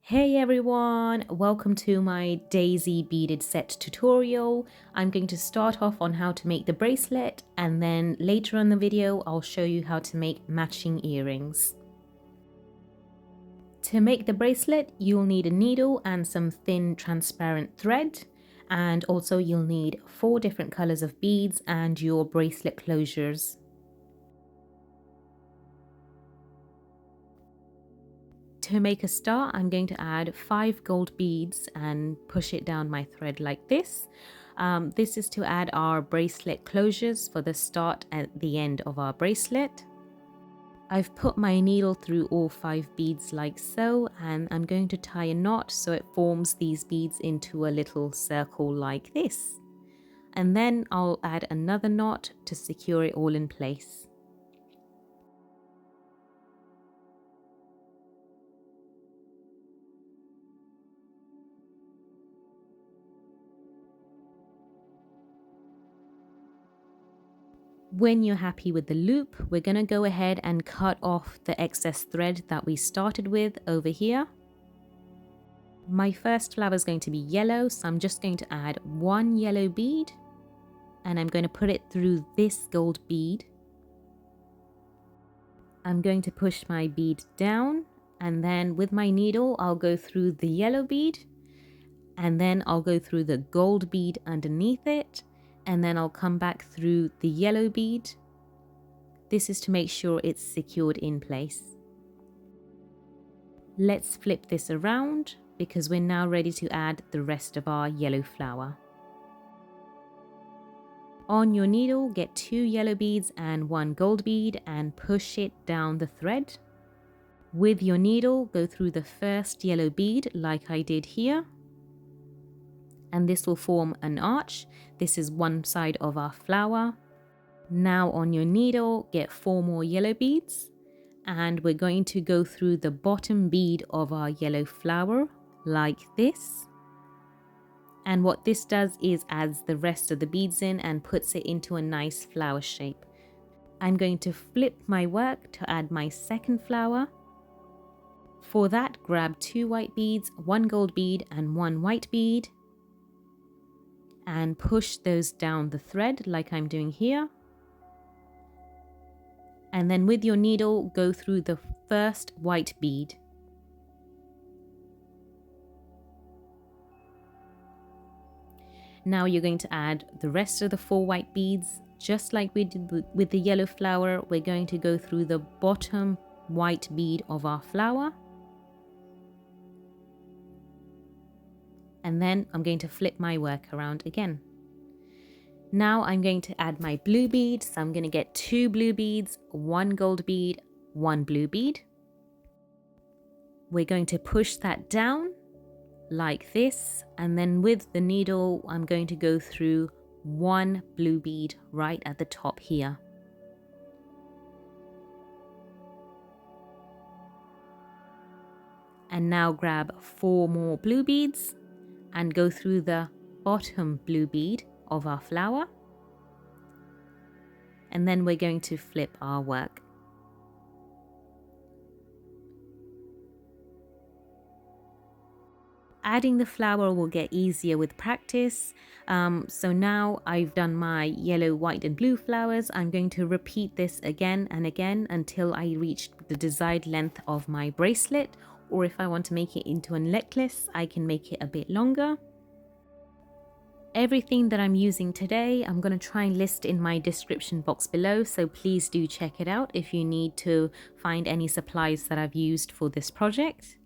Hey everyone, welcome to my daisy beaded set tutorial. I'm going to start off on how to make the bracelet, and then later in the video I'll show you how to make matching earrings. To make the bracelet, you'll need a needle and some thin transparent thread, and also you'll need 4 different colors of beads and your bracelet closures. To make a star, I'm going to add 5 gold beads and push it down my thread like this. This is to add our bracelet closures for the start and the end of our bracelet. I've put my needle through all 5 beads like so, and I'm going to tie a knot so it forms these beads into a little circle like this. And then I'll add another knot to secure it all in place. When you're happy with the loop, we're going to go ahead and cut off the excess thread that we started with over here. My first flower is going to be yellow, so I'm just going to add 1 yellow bead and I'm going to put it through this gold bead. I'm going to push my bead down, and then with my needle I'll go through the yellow bead, and then I'll go through the gold bead underneath it, and then I'll come back through the yellow bead. This is to make sure it's secured in place. Let's flip this around because we're now ready to add the rest of our yellow flower. On your needle, get 2 yellow beads and 1 gold bead and push it down the thread. With your needle, go through the first yellow bead like I did here, and this will form an arch. This is one side of our flower. Now on your needle, get 4 more yellow beads, and we're going to go through the bottom bead of our yellow flower like this. And what this does is adds the rest of the beads in and puts it into a nice flower shape. I'm going to flip my work to add my second flower. For that, grab 2 white beads, 1 gold bead and 1 white bead, and push those down the thread like I'm doing here. And then with your needle, go through the first white bead. Now you're going to add the rest of the 4 white beads. Just like we did with the yellow flower, we're going to go through the bottom white bead of our flower. And then I'm going to flip my work around again. Now I'm going to add my blue bead, so I'm going to get 2 blue beads, 1 gold bead, 1 blue bead. We're going to push that down like this, and then with the needle I'm going to go through 1 blue bead right at the top here. And now grab 4 more blue beads and go through the bottom blue bead of our flower, and then we're going to flip our work. Adding the flower will get easier with practice. So now I've done my yellow, white and blue flowers. I'm going to repeat this again and again until I reach the desired length of my bracelet, or if I want to make it into a necklace, I can make it a bit longer. Everything that I'm using today, I'm going to try and list in my description box below, so please do check it out if you need to find any supplies that I've used for this project.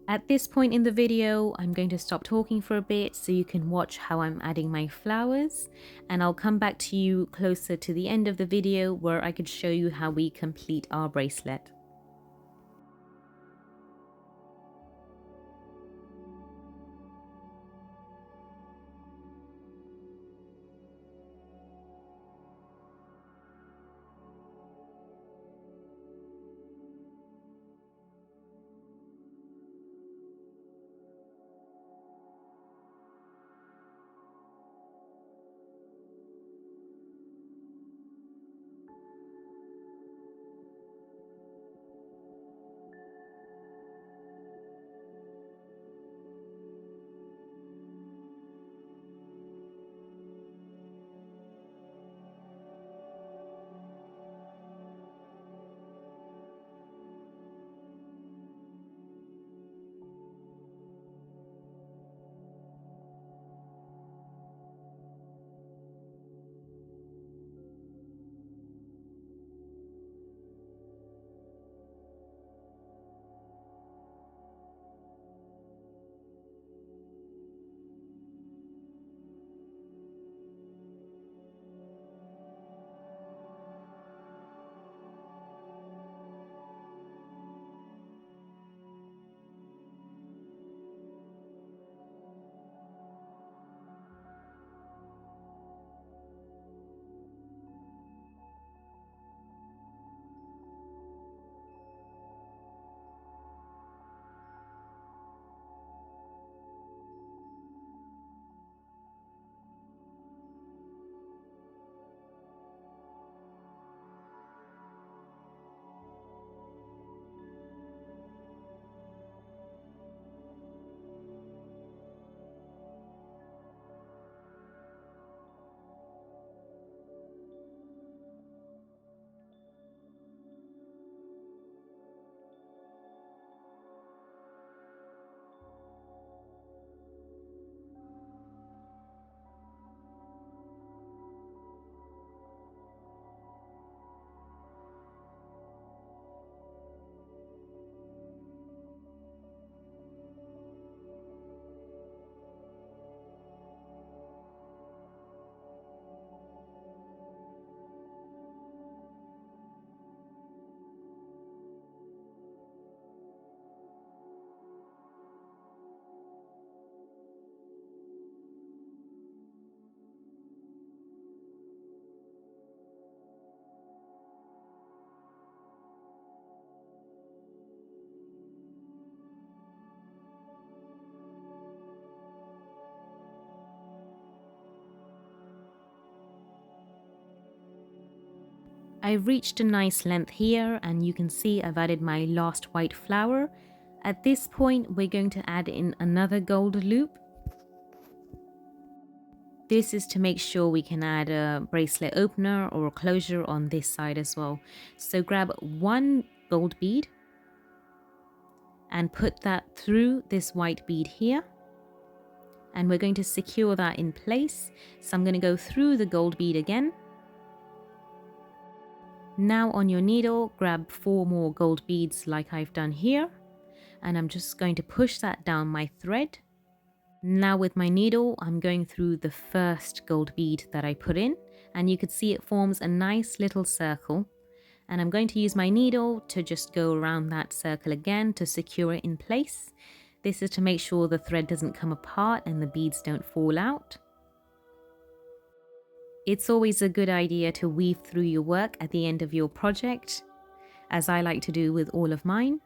At this point in the video, I'm going to stop talking for a bit so you can watch how I'm adding my flowers, and I'll come back to you closer to the end of the video where I could show you how we complete our bracelet. I've reached a nice length here, and you can see I've added my last white flower. At this point, we're going to add in another gold loop. This is to make sure we can add a bracelet opener or a closure on this side as well. So grab one gold bead and put that through this white bead here. And we're going to secure that in place. So I'm going to go through the gold bead again. Now on your needle, grab 4 more gold beads like I've done here. And I'm just going to push that down my thread. Now with my needle, I'm going through the first gold bead that I put in, and you can see it forms a nice little circle. And I'm going to use my needle to just go around that circle again to secure it in place. This is to make sure the thread doesn't come apart and the beads don't fall out. It's always a good idea to weave through your work at the end of your project, as I like to do with all of mine.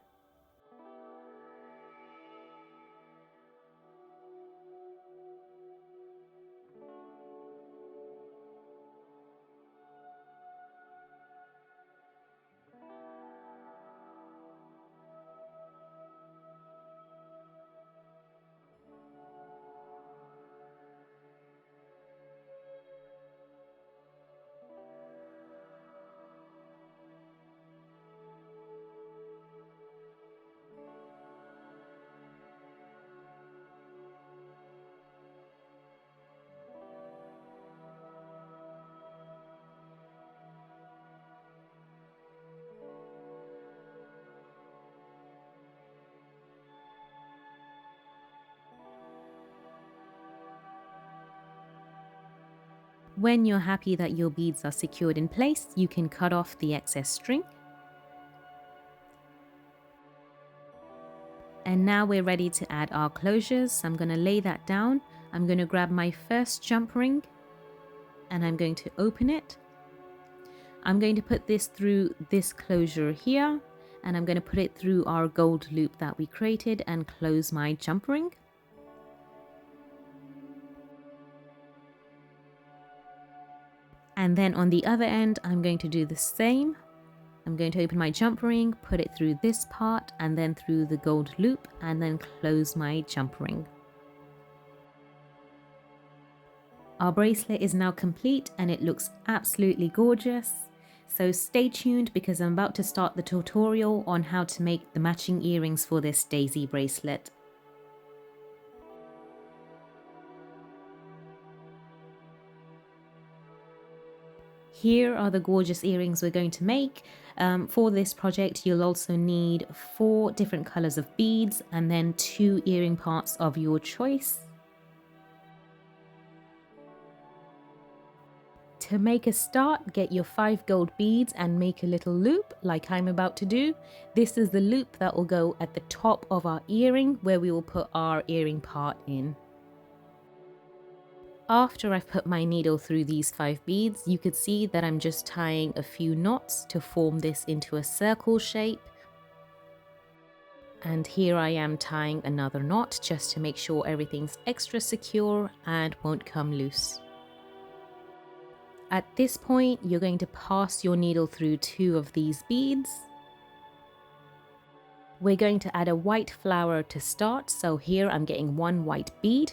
When you're happy that your beads are secured in place, you can cut off the excess string. And now we're ready to add our closures. So I'm going to lay that down. I'm going to grab my first jump ring and I'm going to open it. I'm going to put this through this closure here, and I'm going to put it through our gold loop that we created and close my jump ring. And then on the other end, I'm going to do the same. I'm going to open my jump ring, put it through this part and then through the gold loop, and then close my jump ring. Our bracelet is now complete and it looks absolutely gorgeous. So stay tuned because I'm about to start the tutorial on how to make the matching earrings for this daisy bracelet. Here are the gorgeous earrings we're going to make. For this project, you'll also need 4 different colors of beads and then 2 earring parts of your choice. To make a start, get your 5 gold beads and make a little loop like I'm about to do. This is the loop that will go at the top of our earring where we will put our earring part in. After I've put my needle through these 5 beads, you could see that I'm just tying a few knots to form this into a circle shape. And here I am tying another knot just to make sure everything's extra secure and won't come loose. At this point, you're going to pass your needle through 2 of these beads. We're going to add a white flower to start, so here I'm getting 1 white bead.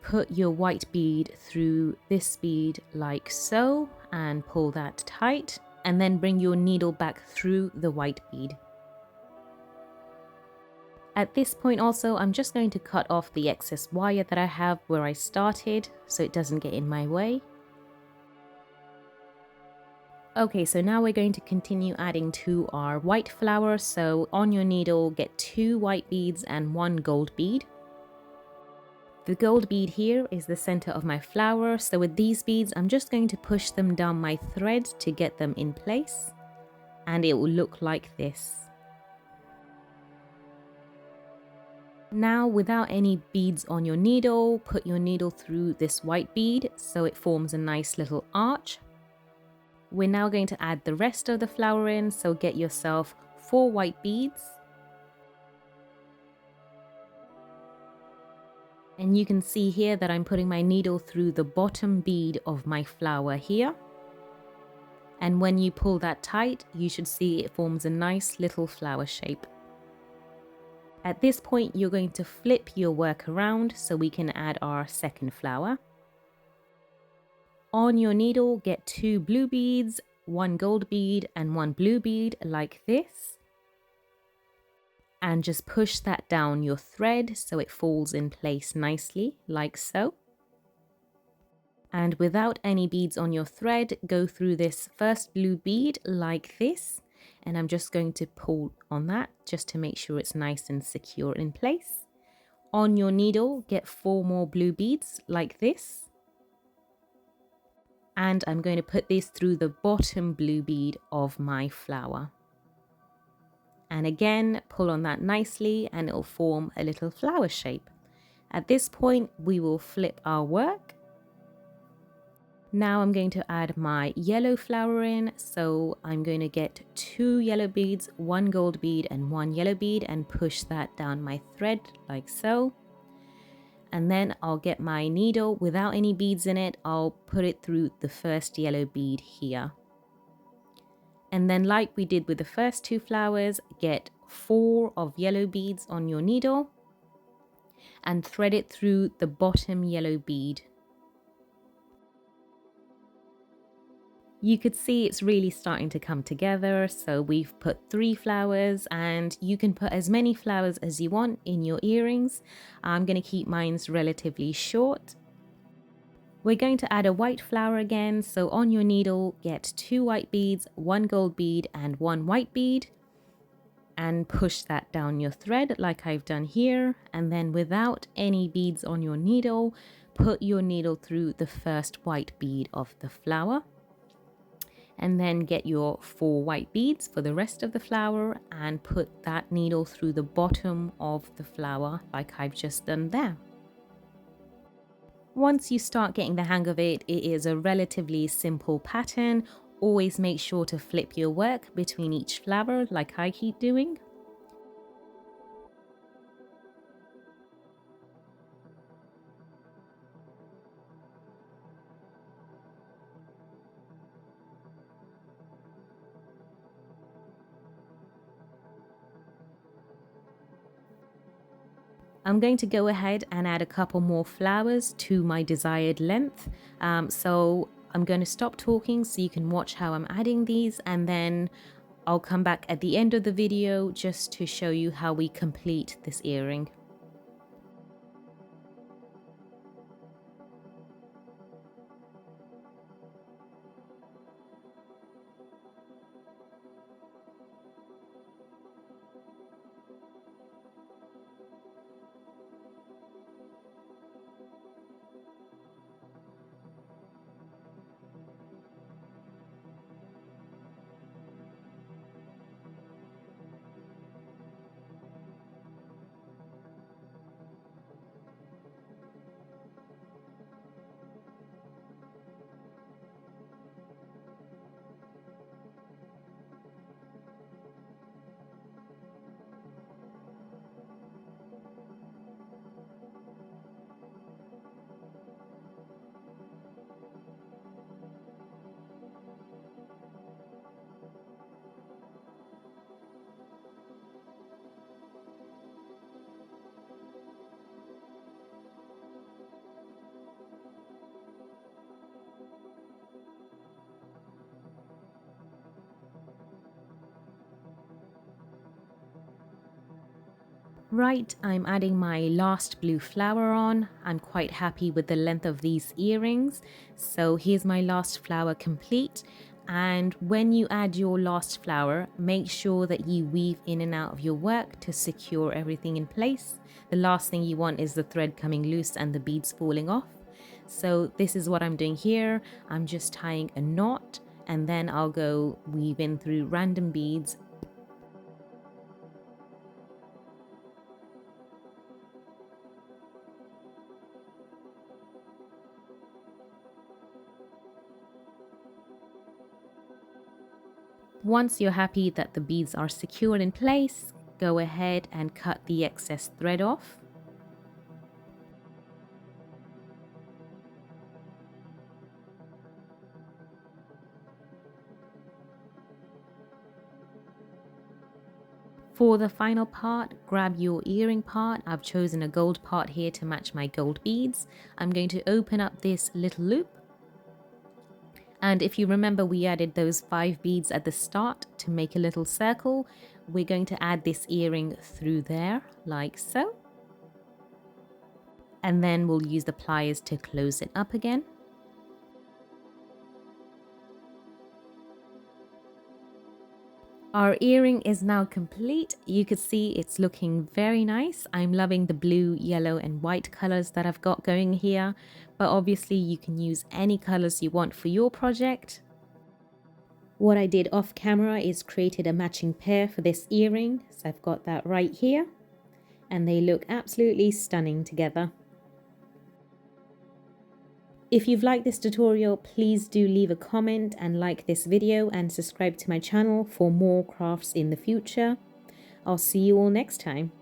Put your white bead through this bead like so and pull that tight, and then bring your needle back through the white bead. At this point also, I'm just going to cut off the excess wire that I have where I started so it doesn't get in my way. Okay, so now we're going to continue adding to our white flower. So on your needle, get 2 white beads and 1 gold bead. The gold bead here is the center of my flower. So with these beads, I'm just going to push them down my thread to get them in place. And it will look like this. Now, without any beads on your needle, put your needle through this white bead so it forms a nice little arch. We're now going to add the rest of the flower in, so get yourself 4 white beads. And you can see here that I'm putting my needle through the bottom bead of my flower here. And when you pull that tight, you should see it forms a nice little flower shape. At this point, you're going to flip your work around so we can add our second flower. On your needle, get 2 blue beads, 1 gold bead and 1 blue bead like this. And just push that down your thread so it falls in place nicely, like so. And without any beads on your thread, go through this first blue bead like this. And I'm just going to pull on that just to make sure it's nice and secure in place. On your needle, get 4 more blue beads like this. And I'm going to put this through the bottom blue bead of my flower. And again, pull on that nicely and it'll form a little flower shape. At this point, we will flip our work. Now I'm going to add my yellow flower in, so I'm going to get 2 yellow beads, 1 gold bead and 1 yellow bead and push that down my thread like so. And then I'll get my needle without any beads in it, I'll put it through the first yellow bead here. And then like we did with the first 2 flowers, get 4 of yellow beads on your needle and thread it through the bottom yellow bead. You could see it's really starting to come together, so we've put 3 flowers and you can put as many flowers as you want in your earrings. I'm going to keep mine relatively short. We're going to add a white flower again, so on your needle get 2 white beads, 1 gold bead and 1 white bead. And push that down your thread like I've done here, and then without any beads on your needle, put your needle through the first white bead of the flower. And then get your 4 white beads for the rest of the flower and put that needle through the bottom of the flower like I've just done there. Once you start getting the hang of it, it is a relatively simple pattern. Always make sure to flip your work between each flower like I keep doing. I'm going to go ahead and add a couple more flowers to my desired length. So I'm going to stop talking so you can watch how I'm adding these, and then I'll come back at the end of the video just to show you how we complete this earring. Right, I'm adding my last blue flower on. I'm quite happy with the length of these earrings. So here's my last flower complete. And when you add your last flower, make sure that you weave in and out of your work to secure everything in place. The last thing you want is the thread coming loose and the beads falling off. So this is what I'm doing here. I'm just tying a knot and then I'll go weave in through random beads. Once you're happy that the beads are secured in place, go ahead and cut the excess thread off. For the final part, grab your earring part. I've chosen a gold part here to match my gold beads. I'm going to open up this little loop. And if you remember, we added those 5 beads at the start to make a little circle. We're going to add this earring through there, like so. And then we'll use the pliers to close it up again. Our earring is now complete. You can see it's looking very nice. I'm loving the blue, yellow and white colors that I've got going here, but obviously you can use any colors you want for your project. What I did off camera is created a matching pair for this earring. So I've got that right here and they look absolutely stunning together. If you've liked this tutorial, please do leave a comment and like this video and subscribe to my channel for more crafts in the future. I'll see you all next time.